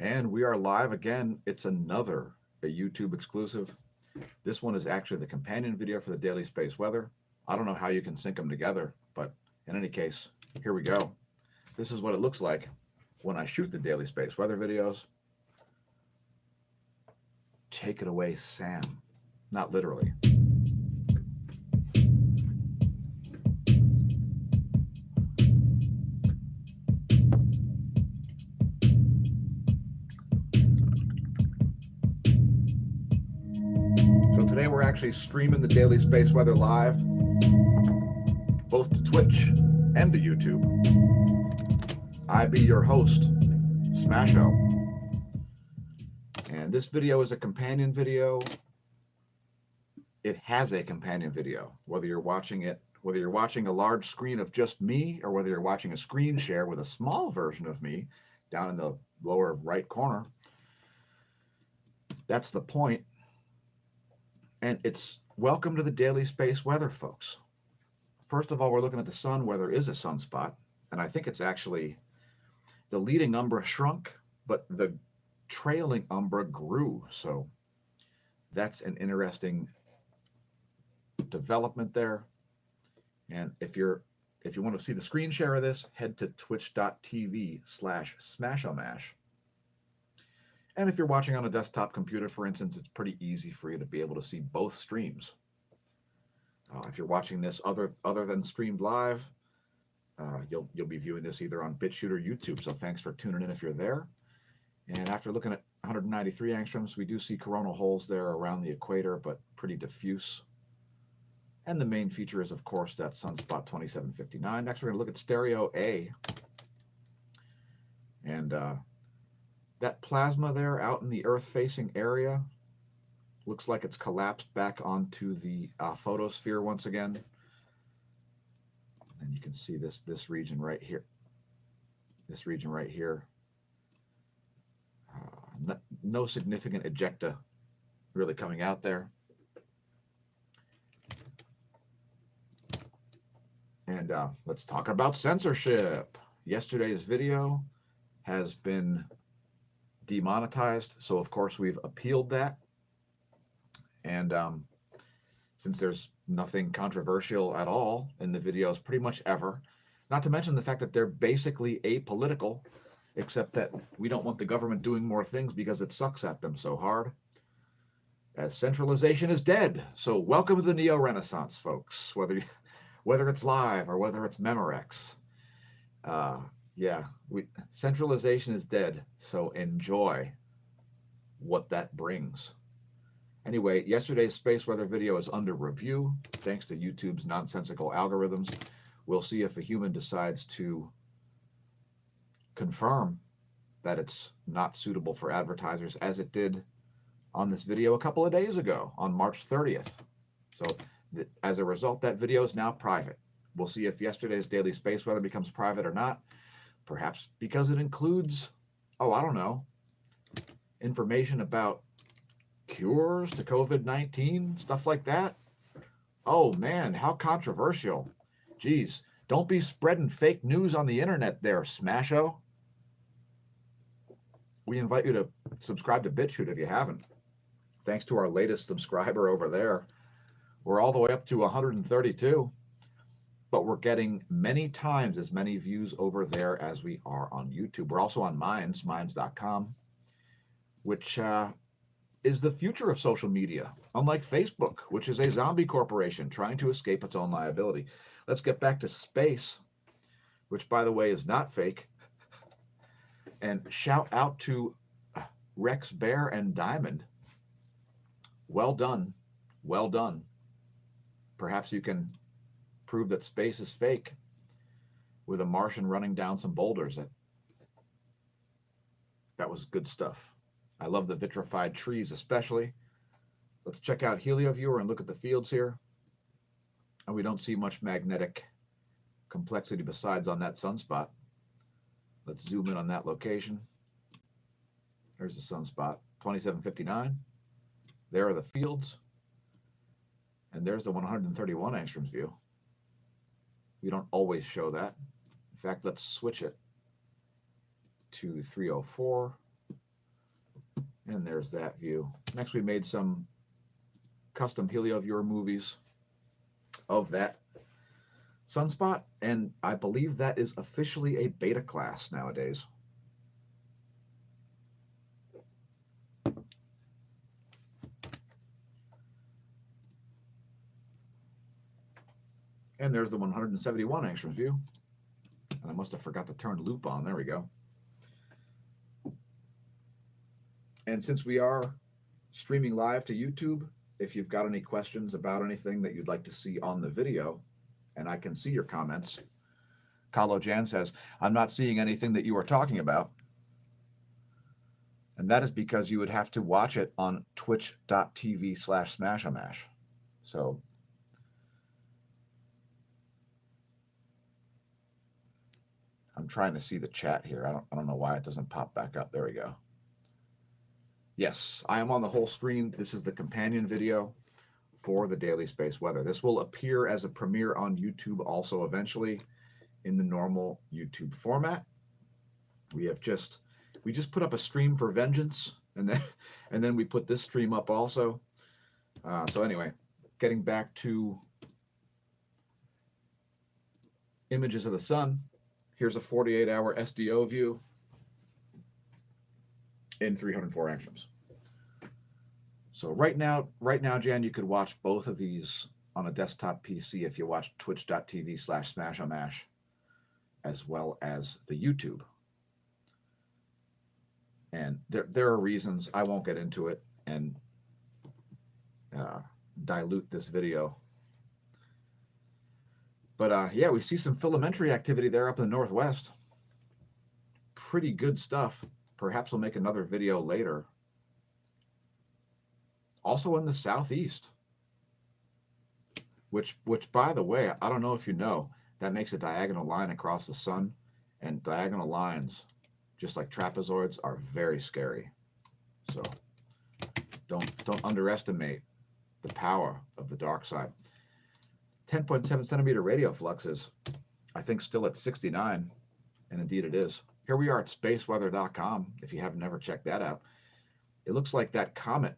And we are live again. It's a YouTube exclusive. This one is actually the companion video for the daily space weather. I don't know how you can sync them together, but in any case, here we go. This is what it looks like when I shoot the daily space weather videos. Take it away, Sam. Not literally. So today we're actually streaming the daily space weather live, both to Twitch and to YouTube. I be your host, smAsho. And this video is a companion video. It has a companion video, whether you're watching a large screen of just me, or whether you're watching a screen share with a small version of me down in the lower right corner. That's the point. And it's welcome to the daily space weather, folks. First of all, we're looking at the sun where there is a sunspot. And I think it's actually the leading umbra shrunk, but the trailing umbra grew. So that's an interesting development there. And if you want to see the screen share of this, head to twitch.tv/smAshomash. And if you're watching on a desktop computer, for instance, it's pretty easy for you to be able to see both streams. If you're watching this other than streamed live, you'll be viewing this either on BitChute or YouTube. So thanks for tuning in if you're there. And after looking at 193 angstroms, we do see coronal holes there around the equator, but pretty diffuse. And the main feature is, of course, that sunspot 2759. Next, we're going to look at stereo A. And that plasma there out in the Earth-facing area looks like it's collapsed back onto the photosphere once again. And you can see this region right here. This region right here. No significant ejecta really coming out there. And let's talk about censorship. Yesterday's video has been demonetized, so of course we've appealed that. And since there's nothing controversial at all in the videos pretty much ever, not to mention the fact that they're basically apolitical, except that we don't want the government doing more things because it sucks at them so hard, as centralization is dead. So welcome to the neo-renaissance, folks, whether it's live or whether it's Memorex. Centralization is dead, so enjoy what that brings. Anyway, yesterday's space weather video is under review, thanks to YouTube's nonsensical algorithms. We'll see if a human decides to confirm that it's not suitable for advertisers, as it did on this video a couple of days ago, on March 30th. So as a result, that video is now private. We'll see if yesterday's daily space weather becomes private or not. Perhaps because it includes, I don't know, information about cures to COVID-19, stuff like that. Oh man, how controversial. Geez, don't be spreading fake news on the internet there, smAsho. We invite you to subscribe to BitChute if you haven't. Thanks to our latest subscriber over there. We're all the way up to 132, but we're getting many times as many views over there as we are on YouTube. We're also on minds.com, which is the future of social media, unlike Facebook, which is a zombie corporation trying to escape its own liability. Let's get back to space, which, by the way, is not fake. And shout out to Rex, Bear, and Diamond. Well done. Well done. Perhaps you can prove that space is fake with a Martian running down some boulders. That was good stuff. I love the vitrified trees especially. Let's check out HelioViewer and look at the fields here. And we don't see much magnetic complexity besides on that sunspot. Let's zoom in on that location. There's the sunspot, 2759. There are the fields. And there's the 131 angstroms view. We don't always show that. In fact, let's switch it to 304. And there's that view. Next, we made some custom HelioViewer movies of that sunspot, and I believe that is officially a beta class nowadays. And there's the 171 angstroms view. And I must have forgot to turn loop on. There we go. And since we are streaming live to YouTube, if you've got any questions about anything that you'd like to see on the video, and I can see your comments. Kalo Jan says, I'm not seeing anything that you are talking about. And that is because you would have to watch it on twitch.tv/smAsho. So I'm trying to see the chat here. I don't know why it doesn't pop back up. There we go. Yes, I am on the whole screen. This is the companion video for the daily space weather. This will appear as a premiere on YouTube also eventually in the normal YouTube format. We just put up a stream for Vengeance, and then we put this stream up also. So anyway, getting back to images of the sun. Here's a 48-hour SDO view in 304 angstroms. So right now, Jan, you could watch both of these on a desktop PC if you watch twitch.tv/smAsho, as well as the YouTube. And there are reasons, I won't get into it and dilute this video. But yeah, we see some filamentary activity there up in the northwest. Pretty good stuff. Perhaps we'll make another video later. Also in the southeast, which by the way, I don't know if you know, that makes a diagonal line across the sun, and diagonal lines, just like trapezoids, are very scary. So don't underestimate the power of the dark side. 10.7 centimeter radio flux is, I think, still at 69, and indeed it is. Here we are at spaceweather.com, if you haven't ever checked that out. It looks like that comet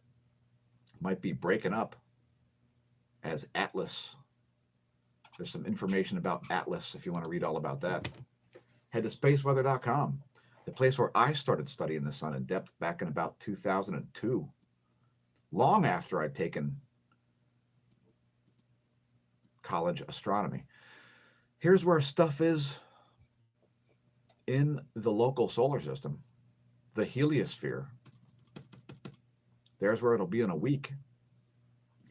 might be breaking up as Atlas. There's some information about Atlas if you want to read all about that. Head to spaceweather.com, the place where I started studying the sun in depth back in about 2002, long after I'd taken college astronomy. Here's where stuff is in the local solar system, the heliosphere. There's where it'll be in a week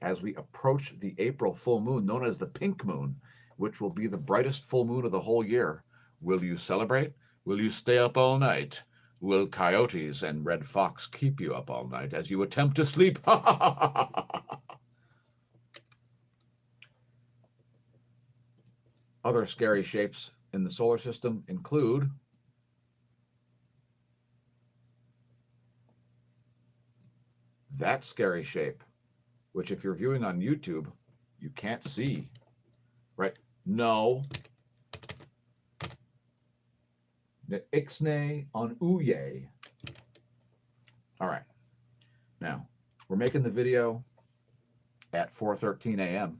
as we approach the April full moon, known as the pink moon, which will be the brightest full moon of the whole year. Will you celebrate? Will you stay up all night? Will coyotes and red fox keep you up all night as you attempt to sleep? Other scary shapes in the solar system include that scary shape, which if you're viewing on YouTube, you can't see, right? No. The Ixnay on Uye. All right. Now, we're making the video at 4:13 a.m.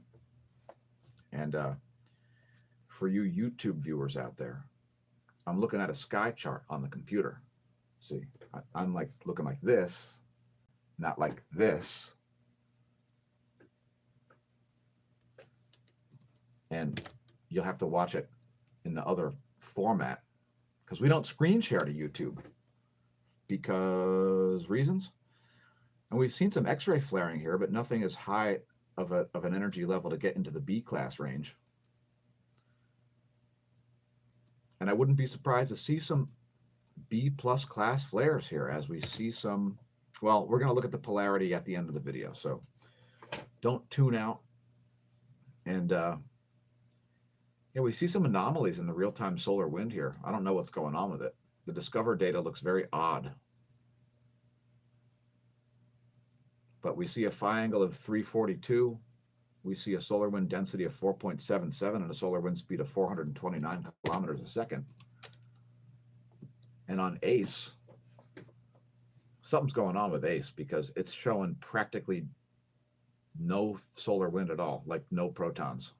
And for you YouTube viewers out there, I'm looking at a sky chart on the computer. See, I'm like looking like this, not like this. And you'll have to watch it in the other format because we don't screen share to YouTube because reasons. And we've seen some X-ray flaring here, but nothing as high of an energy level to get into the B class range. And I wouldn't be surprised to see some B plus class flares here as we see some, well, we're going to look at the polarity at the end of the video. So don't tune out. And yeah, we see some anomalies in the real-time solar wind here. I don't know what's going on with it. The Discover data looks very odd. But we see a phi angle of 342. We see a solar wind density of 4.77 and a solar wind speed of 429 kilometers a second. And on ACE, something's going on with ACE because it's showing practically no solar wind at all, like no protons.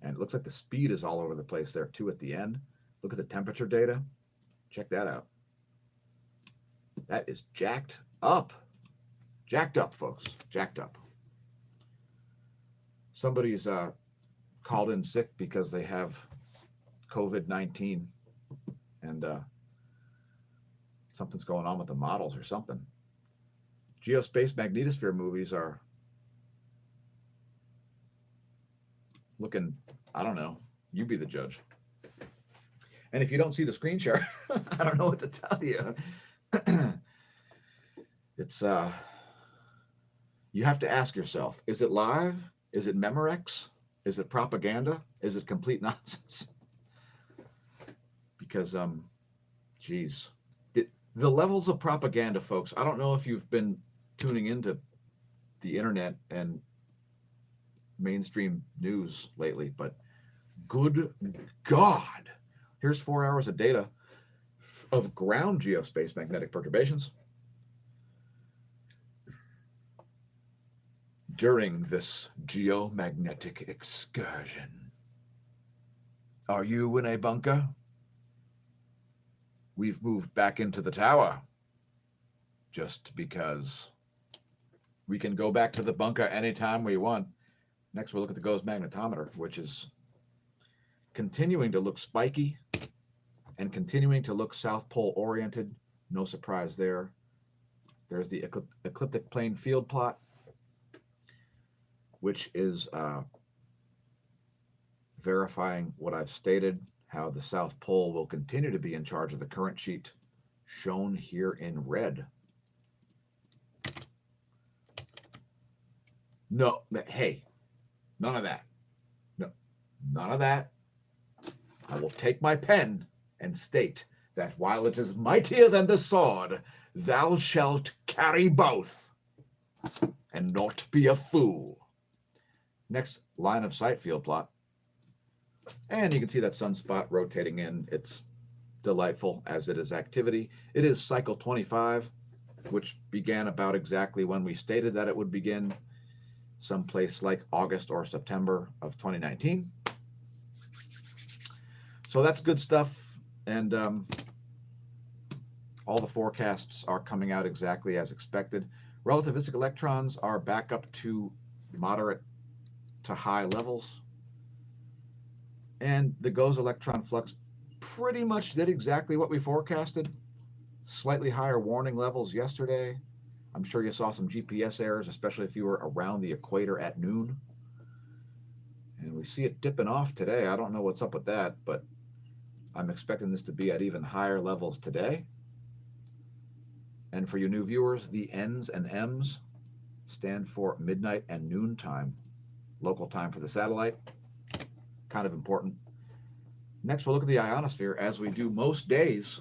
And it looks like the speed is all over the place there too at the end. Look at the temperature data. Check that out. That is jacked up. Jacked up, folks. Jacked up. Somebody's called in sick because they have COVID-19 and something's going on with the models or something. Geospace magnetosphere movies are looking, I don't know, you be the judge. And if you don't see the screen share, I don't know what to tell you. It's, you have to ask yourself, is it live? Is it Memorex? Is it propaganda? Is it complete nonsense? Because, geez, the levels of propaganda, folks, I don't know if you've been tuning into the internet and mainstream news lately, but good God, here's 4 hours of data of ground geospace magnetic perturbations during this geomagnetic excursion. Are you in a bunker? We've moved back into the tower just because we can go back to the bunker anytime we want. Next, we'll look at the GOES magnetometer, which is continuing to look spiky and continuing to look South Pole oriented. No surprise there. There's the ecliptic plane field plot, which is verifying what I've stated, how the South Pole will continue to be in charge of the current sheet, shown here in red. No, hey, none of that. No, none of that. I will take my pen and state that while it is mightier than the sword, thou shalt carry both and not be a fool. Next, line of sight field plot. And you can see that sunspot rotating in. It's delightful as it is activity. It is cycle 25, which began about exactly when we stated that it would begin, someplace like August or September of 2019. So that's good stuff. And all the forecasts are coming out exactly as expected. Relativistic electrons are back up to moderate to high levels. And the GOES electron flux pretty much did exactly what we forecasted. Slightly higher warning levels yesterday. I'm sure you saw some GPS errors, especially if you were around the equator at noon. And we see it dipping off today. I don't know what's up with that, but I'm expecting this to be at even higher levels today. And for you new viewers, the N's and M's stand for midnight and noon time, local time for the satellite. Kind of important. Next, we'll look at the ionosphere, as we do most days.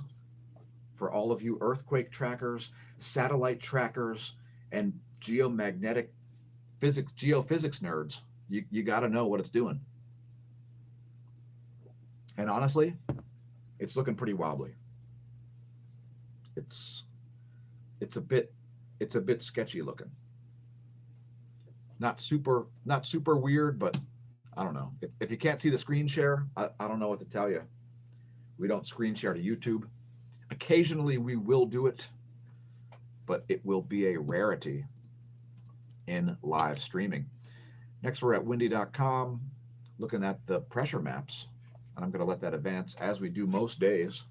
For all of you earthquake trackers, satellite trackers, and geomagnetic physics, geophysics nerds, you got to know what it's doing. And honestly, it's looking pretty wobbly. It's a bit sketchy looking. Not super weird, but I don't know. If you can't see the screen share, I don't know what to tell you. We don't screen share to YouTube. Occasionally we will do it, but it will be a rarity in live streaming. Next, we're at windy.com looking at the pressure maps, and I'm going to let that advance as we do most days.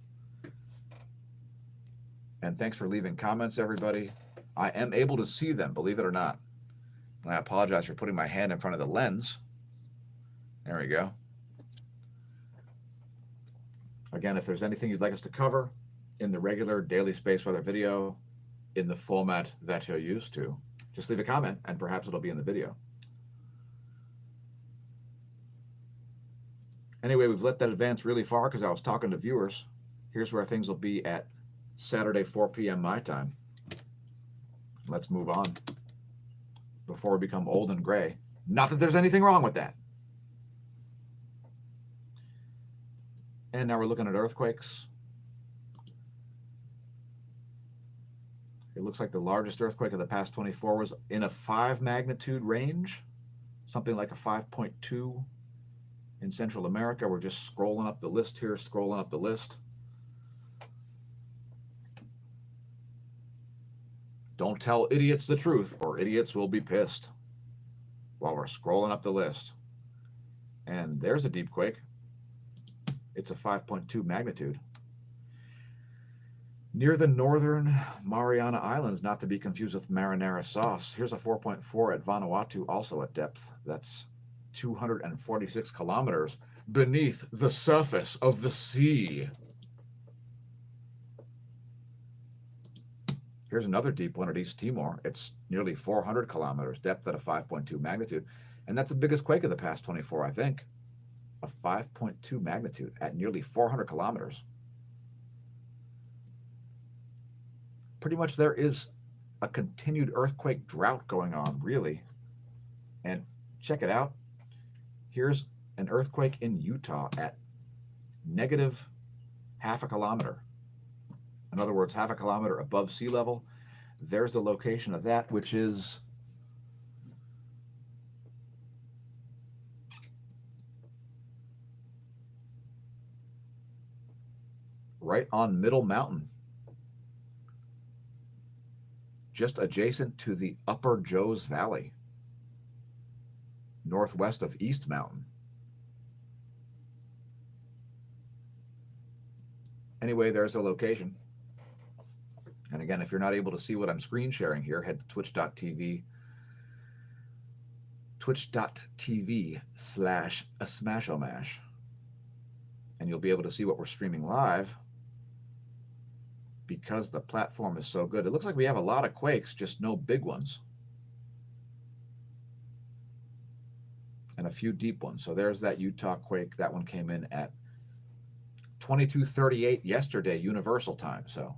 And thanks for leaving comments, everybody. I am able to see them, believe it or not. And I apologize for putting my hand in front of the lens. There we go. Again, if there's anything you'd like us to cover in the regular daily space weather video in the format that you're used to, just leave a comment and perhaps it'll be in the video. Anyway, we've let that advance really far because I was talking to viewers. Here's where things will be at Saturday, 4 p.m. my time. Let's move on before we become old and gray. Not that there's anything wrong with that. And now we're looking at earthquakes. It looks like the largest earthquake of the past 24 was in a 5 magnitude range, something like a 5.2 in Central America. We're just scrolling up the list here, scrolling up the list. Don't tell idiots the truth, or idiots will be pissed while we're scrolling up the list. And there's a deep quake. It's a 5.2 magnitude. Near the northern Mariana Islands, not to be confused with marinara sauce. Here's a 4.4 at Vanuatu, also at depth. That's 246 kilometers beneath the surface of the sea. Here's another deep one at East Timor. It's nearly 400 kilometers, depth at a 5.2 magnitude. And that's the biggest quake of the past 24, I think. A 5.2 magnitude at nearly 400 kilometers. Pretty much there is a continued earthquake drought going on, really. And check it out. Here's an earthquake in Utah at negative half a kilometer. In other words, half a kilometer above sea level. There's the location of that, which is right on Middle Mountain, just adjacent to the Upper Joes Valley, northwest of East Mountain. Anyway, there's a location. And again, if you're not able to see what I'm screen sharing here, head to twitch.tv/smAsho, and you'll be able to see what we're streaming live because the platform is so good. It looks like we have a lot of quakes, just no big ones. And a few deep ones. So there's that Utah quake. That one came in at 22:38 yesterday, Universal Time. So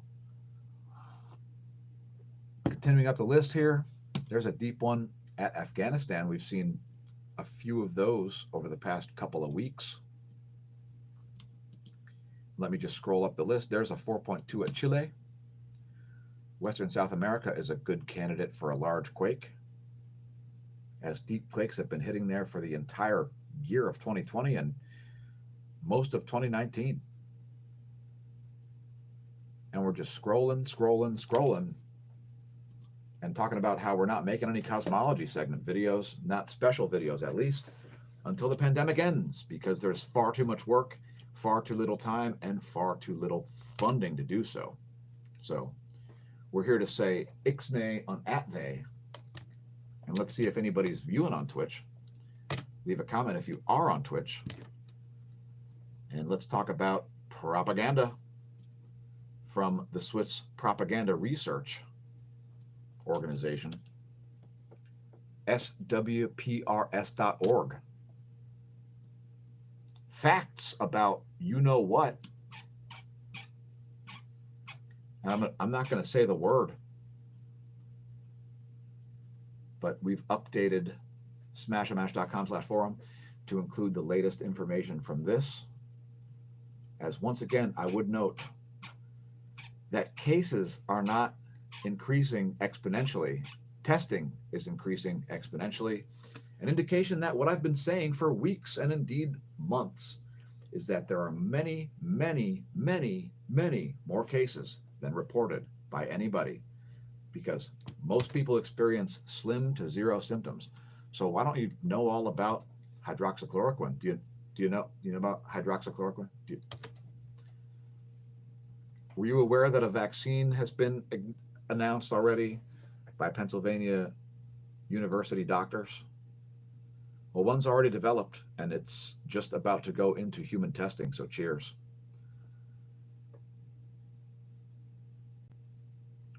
continuing up the list here, there's a deep one at Afghanistan. We've seen a few of those over the past couple of weeks. Let me just scroll up the list. There's a 4.2 at Chile. Western South America is a good candidate for a large quake, as deep quakes have been hitting there for the entire year of 2020 and most of 2019. And we're just scrolling, and talking about how we're not making any cosmology segment videos, not special videos at least, until the pandemic ends, because there's far too much work, far too little time, and far too little funding to do so. So we're here to say ixnay on @they, and let's see if anybody's viewing on Twitch. Leave a comment if you are on Twitch. And let's talk about propaganda from the Swiss Propaganda Research Organization, swprs.org. Facts about you know what. And I'm not going to say the word, but we've updated smAsho.com/forum to include the latest information from this. As once again, I would note that cases are not increasing exponentially. Testing is increasing exponentially. An indication that what I've been saying for weeks and indeed months is that there are many, many, many, many more cases than reported by anybody, because most people experience slim to zero symptoms. So why don't you know all about hydroxychloroquine? Do you know about hydroxychloroquine? Were you aware that a vaccine has been announced already by Pennsylvania University doctors? Well, one's already developed, and it's just about to go into human testing, so cheers.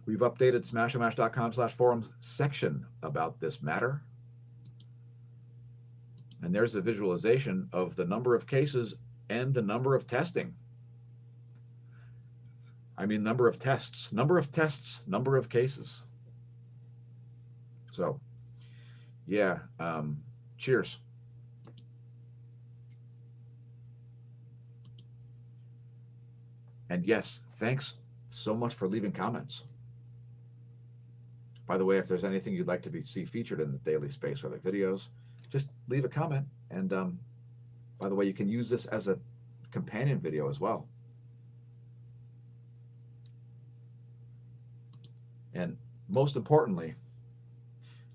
We've updated smAsho.com/forums section about this matter. And there's a visualization of the number of cases and the number of testing. I mean, number of tests, number of cases. So, yeah, cheers. And yes, thanks so much for leaving comments. By the way, if there's anything you'd like to see featured in the Daily Space or the videos, just leave a comment. And by the way, you can use this as a companion video as well. And most importantly,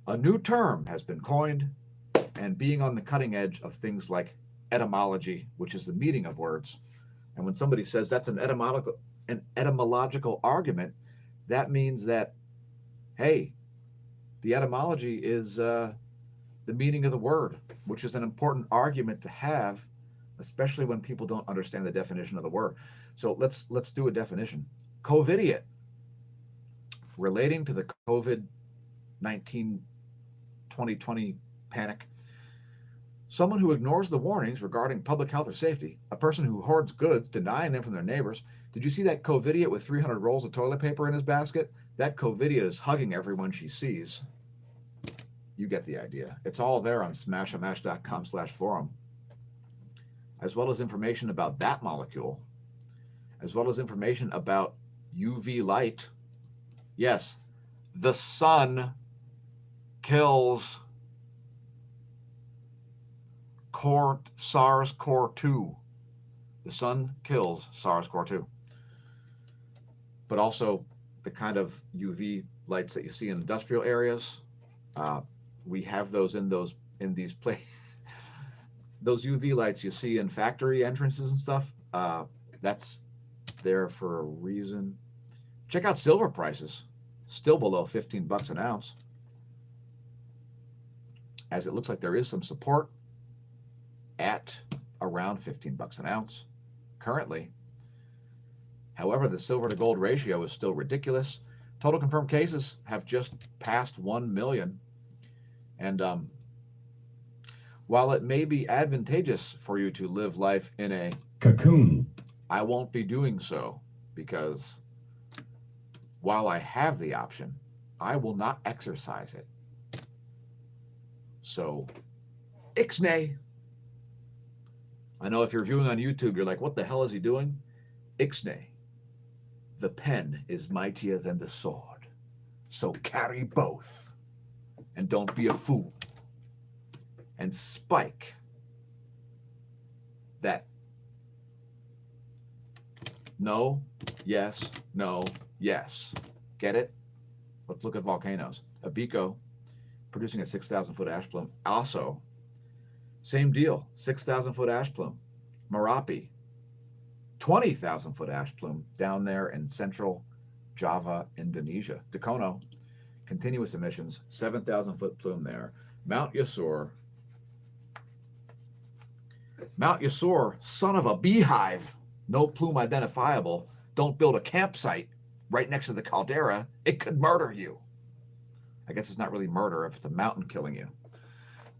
a new term has been coined, and being on the cutting edge of things like etymology, which is the meaning of words. And when somebody says that's an etymological argument, that means that, hey, the etymology is the meaning of the word, which is an important argument to have, especially when people don't understand the definition of the word. So let's do a definition. Covidiot, relating to the COVID-19 2020 panic. Someone who ignores the warnings regarding public health or safety. A person who hoards goods, denying them from their neighbors. Did you see that covidiot with 300 rolls of toilet paper in his basket? That covidiot is hugging everyone she sees. You get the idea. It's all there on smAsho.com/forum, as well as information about that molecule, as well as information about UV light. Yes, the sun kills SARS-CoV-2. The sun kills SARS-CoV-2. But also the kind of UV lights that you see in industrial areas, we have those in these places. Those UV lights you see in factory entrances and stuff, that's there for a reason. Check out silver prices, still below 15 bucks an ounce, as it looks like there is some support at around 15 bucks an ounce currently. However, the silver to gold ratio is still ridiculous. Total confirmed cases have just passed 1 million. And while it may be advantageous for you to live life in a cocoon, I won't be doing so, because while I have the option, I will not exercise it. So, ixnay. I know if you're viewing on YouTube, you're like, what the hell is he doing? Ixnay. The pen is mightier than the sword, so carry both. And don't be a fool. And spike that no, yes, no, yes. Get it? Let's look at volcanoes. Abico, producing a 6,000-foot ash plume. Also, same deal, 6,000-foot ash plume. Merapi, 20,000-foot ash plume down there in central Java, Indonesia. Dakono, continuous emissions, 7,000-foot plume there. Mount Yasur, son of a beehive, no plume identifiable. Don't build a campsite right next to the caldera. It could murder you. I guess it's not really murder if it's a mountain killing you.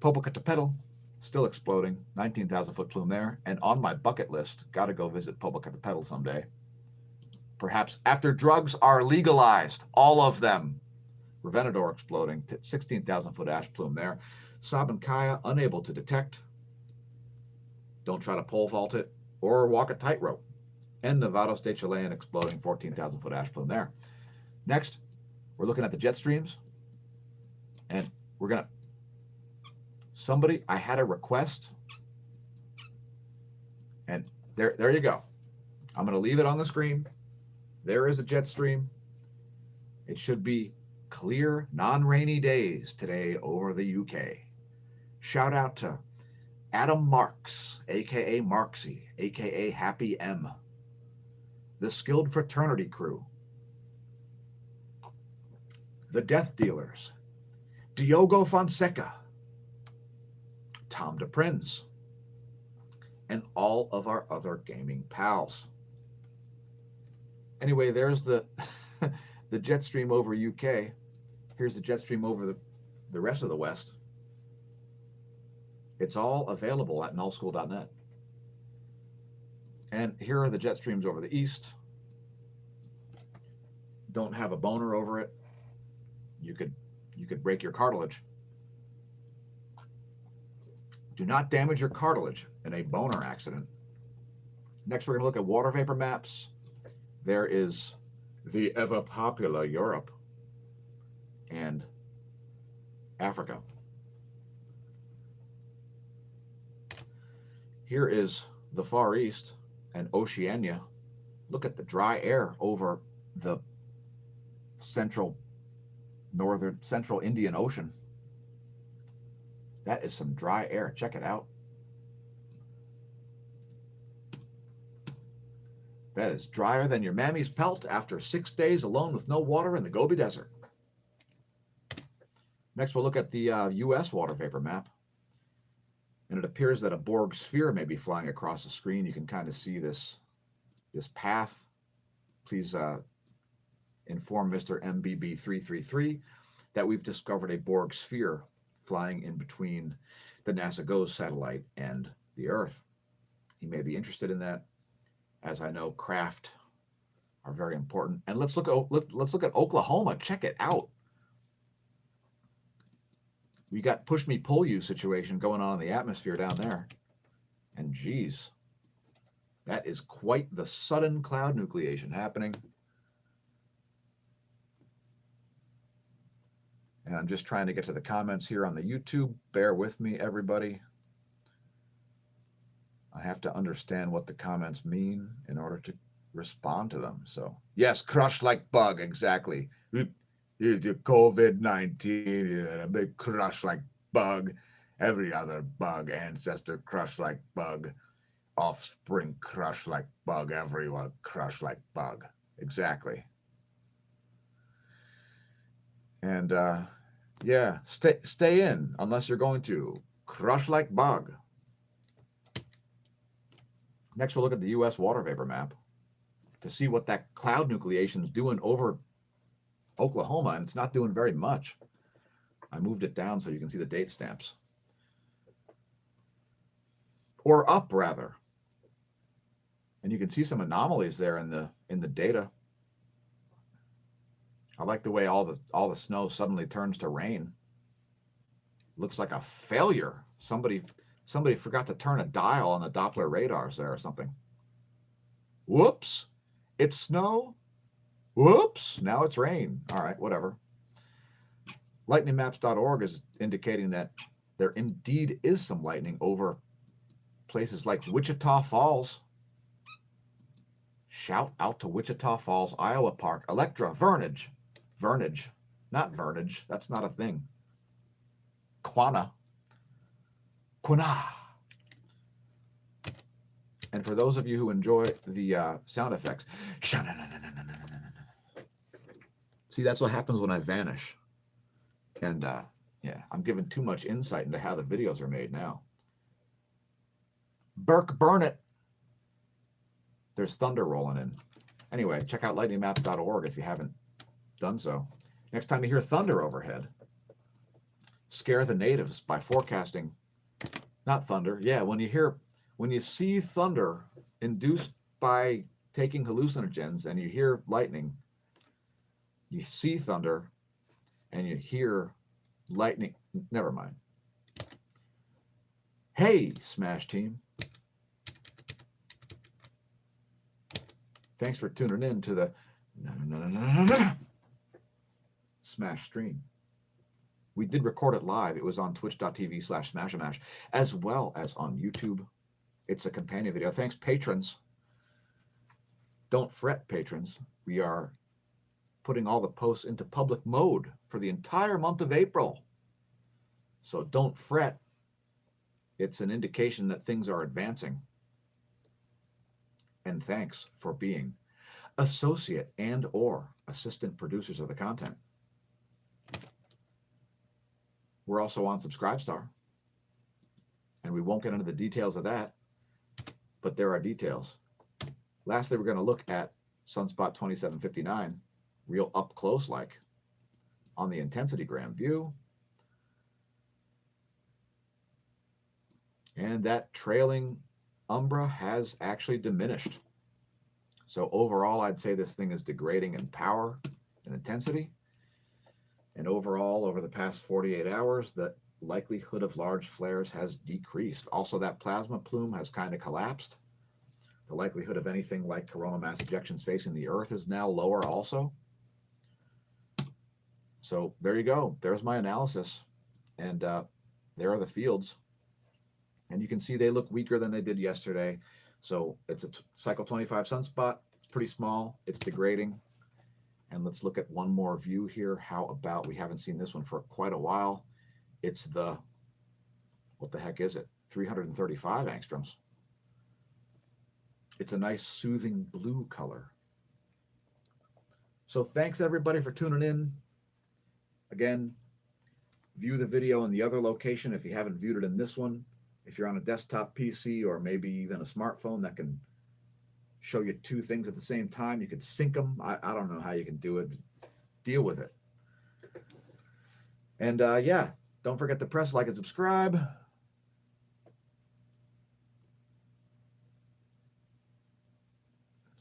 Popocatépetl, still exploding, 19,000-foot plume there. And on my bucket list, got to go visit Popocatépetl someday. Perhaps after drugs are legalized, all of them. Revenador exploding, 16,000-foot ash plume there. Sabancaya, unable to detect. Don't try to pole vault it or walk a tightrope. And Nevados de Chilean exploding, 14,000-foot ash plume there. Next, we're looking at the jet streams. And we're going to... Somebody, I had a request. And there you go. I'm going to leave it on the screen. There is a jet stream. It should be clear, non-rainy days today over the UK. Shout out to Adam Marks, a.k.a. Marksy, a.k.a. Happy M. The Skilled Fraternity Crew. The Death Dealers. Diogo Fonseca. Tom DePrinz. And all of our other gaming pals. Anyway, there's the the jet stream over UK. Here's the jet stream over the rest of the West. It's all available at nullschool.net. And here are the jet streams over the East. Don't have a boner over it. You could break your cartilage. Do not damage your cartilage in a boner accident. Next, we're going to look at water vapor maps. There is the ever popular Europe. and Africa. Here is the Far East and Oceania. Look at the dry air over the central Indian Ocean. That is some dry air. Check it out. That is drier than your mammy's pelt after 6 days alone with no water in the Gobi Desert. Next, we'll look at the U.S. water vapor map. And it appears that a Borg sphere may be flying across the screen. You can kind of see this path. Please inform Mr. MBB333 that we've discovered a Borg sphere flying in between the NASA GOES satellite and the Earth. He may be interested in that. As I know, craft are very important. And let's look at Oklahoma. Check it out. We got push me pull you situation going on in the atmosphere down there. And geez, that is quite the sudden cloud nucleation happening. And I'm just trying to get to the comments here on the YouTube. Bear with me, everybody. I have to understand what the comments mean in order to respond to them. So, yes, crush like bug, exactly. COVID-19, a big crush like bug. Every other bug ancestor crush like bug. Offspring crush like bug. Everyone crush like bug. Exactly. And yeah, stay in unless you're going to crush like bug. Next, we'll look at the U.S. water vapor map to see what that cloud nucleation is doing over Oklahoma, and it's not doing very much. I moved it down so you can see the date stamps. Or up, rather. And you can see some anomalies there in the data. I like the way all the snow suddenly turns to rain. Looks like a failure. Somebody forgot to turn a dial on the Doppler radars there or something. Whoops. It's snow. Whoops. Now it's rain. All right, whatever. Lightningmaps.org is indicating that there indeed is some lightning over places like Wichita Falls. Shout out to Wichita Falls, Iowa Park. Electra, Vernage. Vernage. Not Vernage. That's not a thing. Quina. And for those of you who enjoy the sound effects, see, that's what happens when I vanish. And yeah, I'm giving too much insight into how the videos are made now. Burke, burn it. There's thunder rolling in. Anyway, check out lightningmaps.org if you haven't done so. Next time you hear thunder overhead, scare the natives by forecasting. Not thunder. Yeah, when you see thunder induced by taking hallucinogens and you hear lightning, you see thunder and you hear lightning. Never mind. Hey, Smash team. Thanks for tuning in to the Smash stream. We did record it live. It was on twitch.tv/smashamash, as well as on YouTube. It's a companion video. Thanks, patrons. Don't fret, patrons. We are putting all the posts into public mode for the entire month of April. So don't fret. It's an indication that things are advancing. And thanks for being associate and or assistant producers of the content. We're also on Subscribestar, and we won't get into the details of that, but there are details. Lastly, we're going to look at Sunspot 2759, real up close like, on the intensitygram view. And that trailing umbra has actually diminished. So overall, I'd say this thing is degrading in power and intensity. And overall, over the past 48 hours, the likelihood of large flares has decreased. Also, that plasma plume has kind of collapsed. The likelihood of anything like coronal mass ejections facing the Earth is now lower also. So there you go. There's my analysis. And there are the fields. And you can see they look weaker than they did yesterday. So it's a cycle 25 sunspot. It's pretty small. It's degrading. And let's look at one more view here. How about, we haven't seen this one for quite a while. It's the, what the heck is it? 335 angstroms. It's a nice soothing blue color. So thanks everybody for tuning in. Again, view the video in the other location if you haven't viewed it in this one. If you're on a desktop PC or maybe even a smartphone that can show you two things at the same time, you could sync them. I don't know how you can do it. Deal with it. And yeah, don't forget to press like and subscribe.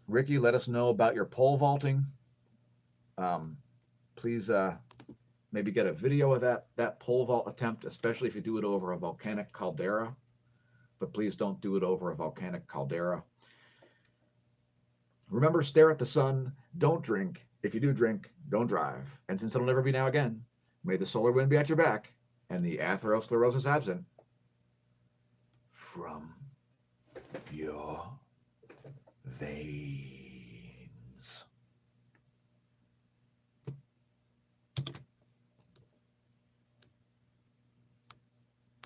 Ricky, let us know about your pole vaulting. Please maybe get a video of that pole vault attempt, especially if you do it over a volcanic caldera. But please don't do it over a volcanic caldera. Remember, stare at the sun, don't drink. If you do drink, don't drive. And since it'll never be now again, may the solar wind be at your back and the atherosclerosis absent from your veins.